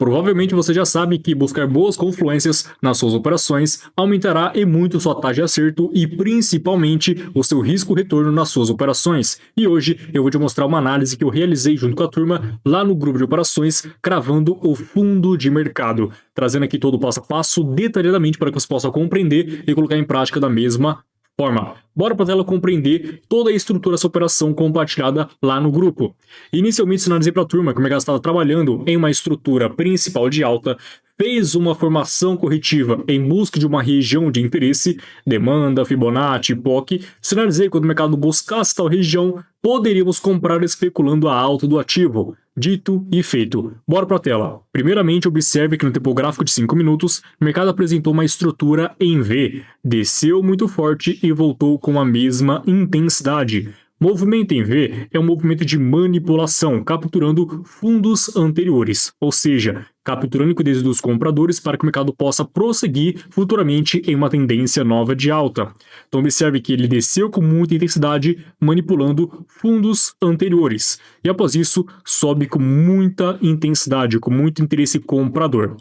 Provavelmente você já sabe que buscar boas confluências nas suas operações aumentará e muito sua taxa de acerto e principalmente o seu risco-retorno nas suas operações. E hoje eu vou te mostrar uma análise que eu realizei junto com a turma lá no grupo de operações, cravando o fundo de mercado, trazendo aqui todo o passo a passo detalhadamente para que você possa compreender e colocar em prática da mesma forma. Bora para a tela compreender toda a estrutura dessa operação compartilhada lá no grupo. Inicialmente sinalizei para a turma que o mercado estava trabalhando em uma estrutura principal de alta, fez uma formação corretiva em busca de uma região de interesse, demanda, Fibonacci, POC. Sinalizei que quando o mercado buscasse tal região, poderíamos comprar especulando a alta do ativo. Dito e feito. Bora para a tela. Primeiramente, observe que no tempo gráfico de 5 minutos, o mercado apresentou uma estrutura em V, desceu muito forte e voltou com a mesma intensidade. Movimento em V é um movimento de manipulação, capturando fundos anteriores, ou seja, capturando liquidez dos compradores para que o mercado possa prosseguir futuramente em uma tendência nova de alta. Então observe que ele desceu com muita intensidade, manipulando fundos anteriores, e após isso sobe com muita intensidade, com muito interesse comprador.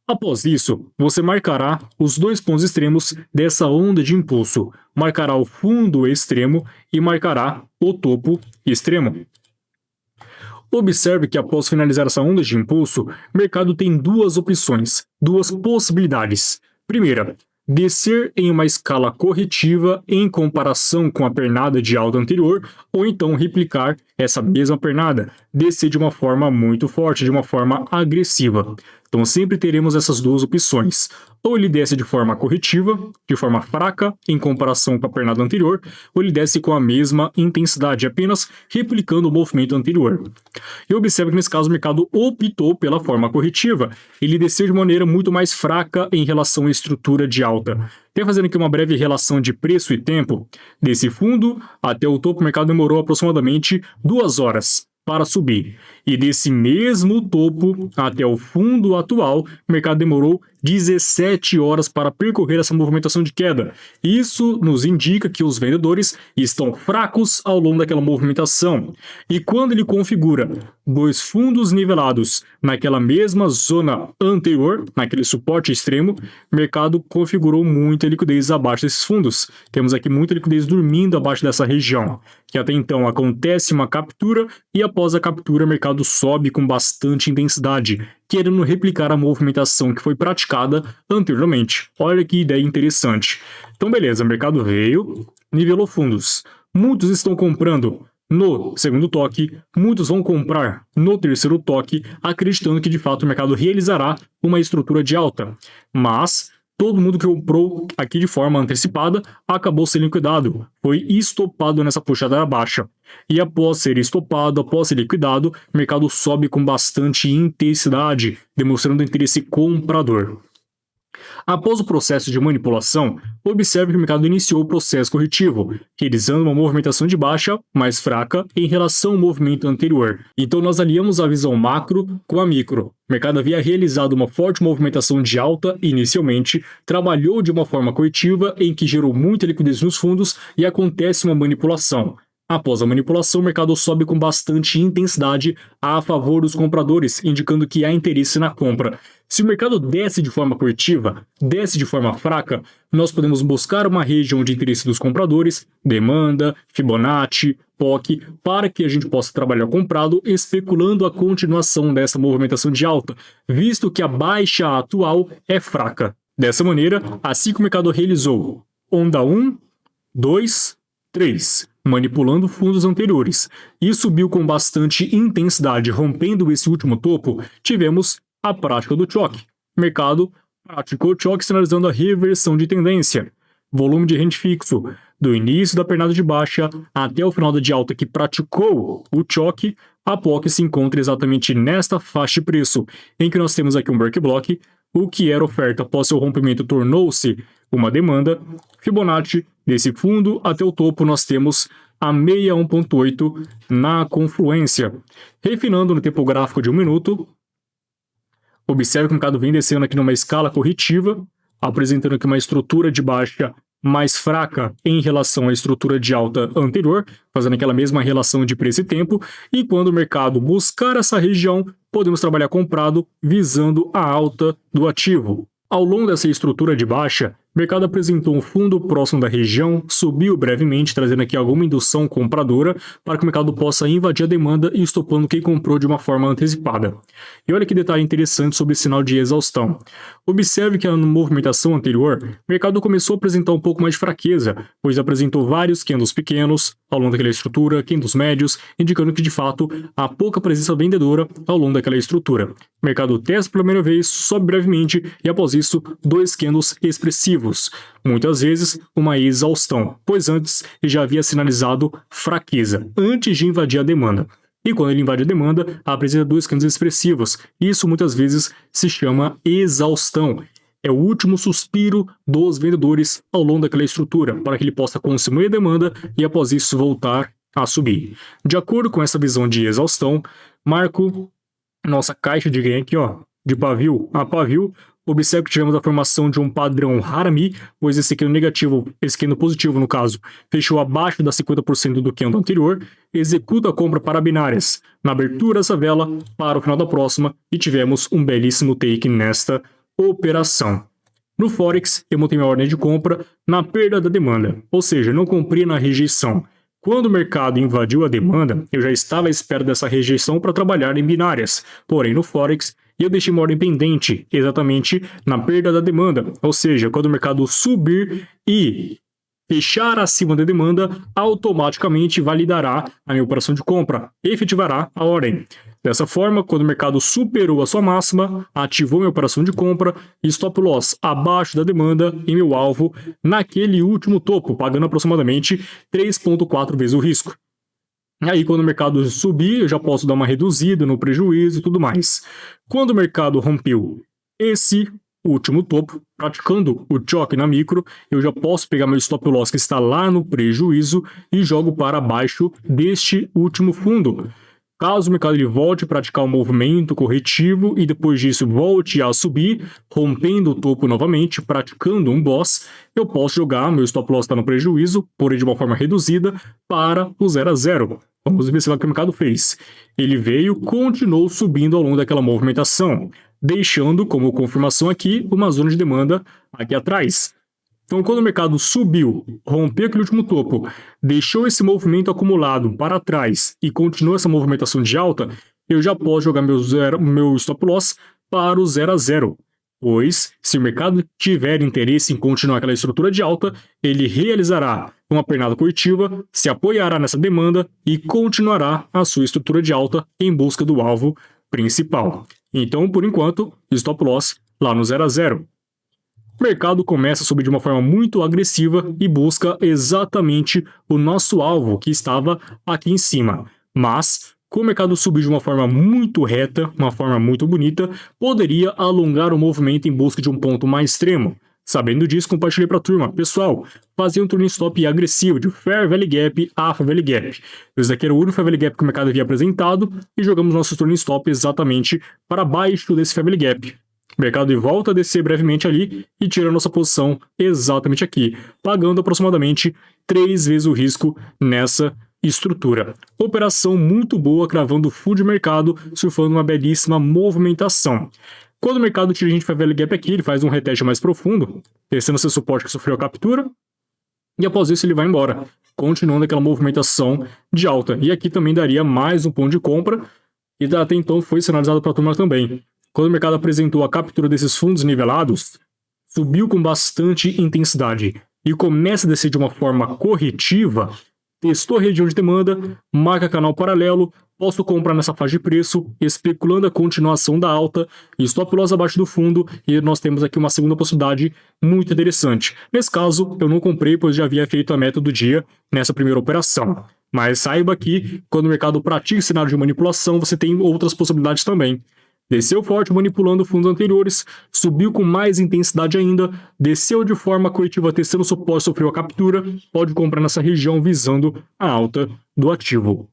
Após isso, você marcará os dois pontos extremos dessa onda de impulso, marcará o fundo extremo e marcará o topo extremo. Observe que após finalizar essa onda de impulso, o mercado tem duas opções, duas possibilidades. Primeira, descer em uma escala corretiva em comparação com a pernada de alta anterior, ou então replicar essa mesma pernada, descer de uma forma muito forte, de uma forma agressiva. Então sempre teremos essas duas opções. Ou ele desce de forma corretiva, de forma fraca, em comparação com a pernada anterior, ou ele desce com a mesma intensidade, apenas replicando o movimento anterior. E observe que nesse caso o mercado optou pela forma corretiva. Ele desceu de maneira muito mais fraca em relação à estrutura de alta. Até fazendo aqui uma breve relação de preço e tempo, desse fundo até o topo o mercado demorou aproximadamente 2 horas para subir. E desse mesmo topo até o fundo atual, o mercado demorou 17 horas para percorrer essa movimentação de queda. Isso nos indica que os vendedores estão fracos ao longo daquela movimentação. E quando ele configura dois fundos nivelados naquela mesma zona anterior, naquele suporte extremo, o mercado configurou muita liquidez abaixo desses fundos. Temos aqui muita liquidez dormindo abaixo dessa região, que até então acontece uma captura e após a captura o mercado sobe com bastante intensidade, querendo replicar a movimentação que foi praticada anteriormente. Olha que ideia interessante. Então beleza, o mercado veio, nivelou fundos. Muitos estão comprando no segundo toque, muitos vão comprar no terceiro toque, acreditando que de fato o mercado realizará uma estrutura de alta. Mas todo mundo que comprou aqui de forma antecipada acabou sendo liquidado, foi estopado nessa puxada baixa. E após ser estopado, após ser liquidado, o mercado sobe com bastante intensidade, demonstrando interesse comprador. Após o processo de manipulação, observe que o mercado iniciou o processo corretivo, realizando uma movimentação de baixa mais fraca em relação ao movimento anterior. Então nós aliamos a visão macro com a micro. O mercado havia realizado uma forte movimentação de alta inicialmente, trabalhou de uma forma corretiva em que gerou muita liquidez nos fundos e acontece uma manipulação. Após a manipulação, o mercado sobe com bastante intensidade a favor dos compradores, indicando que há interesse na compra. Se o mercado desce de forma corretiva, desce de forma fraca, nós podemos buscar uma região de interesse dos compradores, demanda, Fibonacci, POC, para que a gente possa trabalhar comprado, especulando a continuação dessa movimentação de alta, visto que a baixa atual é fraca. Dessa maneira, assim que o mercado realizou onda 1, 2, 3, manipulando fundos anteriores, e subiu com bastante intensidade, rompendo esse último topo, tivemos a prática do choque. O mercado praticou o choque sinalizando a reversão de tendência. Volume de rente fixo do início da pernada de baixa até o final da de alta que praticou o choque, a POC se encontra exatamente nesta faixa de preço, em que nós temos aqui um break block, o que era oferta após seu rompimento tornou-se uma demanda. Fibonacci, desse fundo até o topo nós temos a 61.8 na confluência. Refinando no tempo gráfico de 1 minuto, observe que o mercado vem descendo aqui numa escala corretiva, apresentando aqui uma estrutura de baixa mais fraca em relação à estrutura de alta anterior, fazendo aquela mesma relação de preço e tempo, e quando o mercado buscar essa região, podemos trabalhar comprado visando a alta do ativo. Ao longo dessa estrutura de baixa, o mercado apresentou um fundo próximo da região, subiu brevemente, trazendo aqui alguma indução compradora para que o mercado possa invadir a demanda e estopando quem comprou de uma forma antecipada. E olha que detalhe interessante sobre esse sinal de exaustão. Observe que na movimentação anterior, o mercado começou a apresentar um pouco mais de fraqueza, pois apresentou vários candles pequenos ao longo daquela estrutura, candles médios, indicando que de fato há pouca presença vendedora ao longo daquela estrutura. O mercado testa pela primeira vez, sobe brevemente e após isso, dois candles expressivos. Muitas vezes uma exaustão, pois antes ele já havia sinalizado fraqueza, antes de invadir a demanda. E quando ele invade a demanda, apresenta dois candles expressivos. Isso muitas vezes se chama exaustão. É o último suspiro dos vendedores ao longo daquela estrutura, para que ele possa consumir a demanda e após isso voltar a subir. De acordo com essa visão de exaustão, marco nossa caixa de ganho aqui, ó, de pavio a pavio. Observe que tivemos a formação de um padrão Harami, pois esse candle negativo, esse candle positivo no caso, fechou abaixo da 50% do candle anterior, executa a compra para binárias na abertura dessa vela para o final da próxima e tivemos um belíssimo take nesta operação. No Forex, eu montei minha ordem de compra na perda da demanda, ou seja, não comprei na rejeição. Quando o mercado invadiu a demanda, eu já estava à espera dessa rejeição para trabalhar em binárias, porém no Forex, eu deixei uma ordem pendente exatamente na perda da demanda, ou seja, quando o mercado subir e fechar acima da demanda, automaticamente validará a minha operação de compra, efetivará a ordem. Dessa forma, quando o mercado superou a sua máxima, ativou minha operação de compra, stop loss abaixo da demanda e meu alvo naquele último topo, pagando aproximadamente 3,4 vezes o risco. E aí, quando o mercado subir, eu já posso dar uma reduzida no prejuízo e tudo mais. Quando o mercado rompeu esse último topo, praticando o choque na micro, eu já posso pegar meu stop loss que está lá no prejuízo e jogo para baixo deste último fundo. Caso o mercado ele volte a praticar um movimento corretivo e depois disso volte a subir, rompendo o topo novamente, praticando um boss, eu posso jogar, meu stop loss está no prejuízo, porém de uma forma reduzida, para o 0 a 0. Vamos observar o que o mercado fez. Ele veio, continuou subindo ao longo daquela movimentação, deixando como confirmação aqui uma zona de demanda aqui atrás. Então, quando o mercado subiu, rompeu aquele último topo, deixou esse movimento acumulado para trás e continuou essa movimentação de alta, eu já posso jogar meu stop loss para o 0 a 0. Pois, se o mercado tiver interesse em continuar aquela estrutura de alta, ele realizará uma pernada corretiva, se apoiará nessa demanda e continuará a sua estrutura de alta em busca do alvo principal. Então, por enquanto, stop loss lá no 0 a 0. O mercado começa a subir de uma forma muito agressiva e busca exatamente o nosso alvo que estava aqui em cima. Mas, como o mercado subiu de uma forma muito reta, uma forma muito bonita, poderia alongar o movimento em busca de um ponto mais extremo. Sabendo disso, compartilhei para a turma. Pessoal, fazia um turn stop agressivo de Fair Value Gap a Fair Value Gap. Esse daqui era o único Fair Value Gap que o mercado havia apresentado e jogamos nosso turn stop exatamente para baixo desse Fair Value Gap. O mercado volta a descer brevemente ali e tira a nossa posição exatamente aqui, pagando aproximadamente 3 vezes o risco nessa estrutura. Operação muito boa, cravando full de mercado, surfando uma belíssima movimentação. Quando o mercado tira a gente Fair Value Gap aqui, ele faz um reteste mais profundo, testando seu suporte que sofreu a captura, e após isso ele vai embora, continuando aquela movimentação de alta. E aqui também daria mais um ponto de compra, e até então foi sinalizado para a turma também. Quando o mercado apresentou a captura desses fundos nivelados, subiu com bastante intensidade e começa a descer de uma forma corretiva, testou a região de demanda, marca canal paralelo, posso comprar nessa faixa de preço, especulando a continuação da alta, stop loss abaixo do fundo e nós temos aqui uma segunda possibilidade muito interessante. Nesse caso, eu não comprei, pois já havia feito a meta do dia nessa primeira operação. Mas saiba que, quando o mercado pratica cenário de manipulação, você tem outras possibilidades também. Desceu forte manipulando fundos anteriores, subiu com mais intensidade ainda, desceu de forma corretiva testando suporte, sofreu a captura, pode comprar nessa região visando a alta do ativo.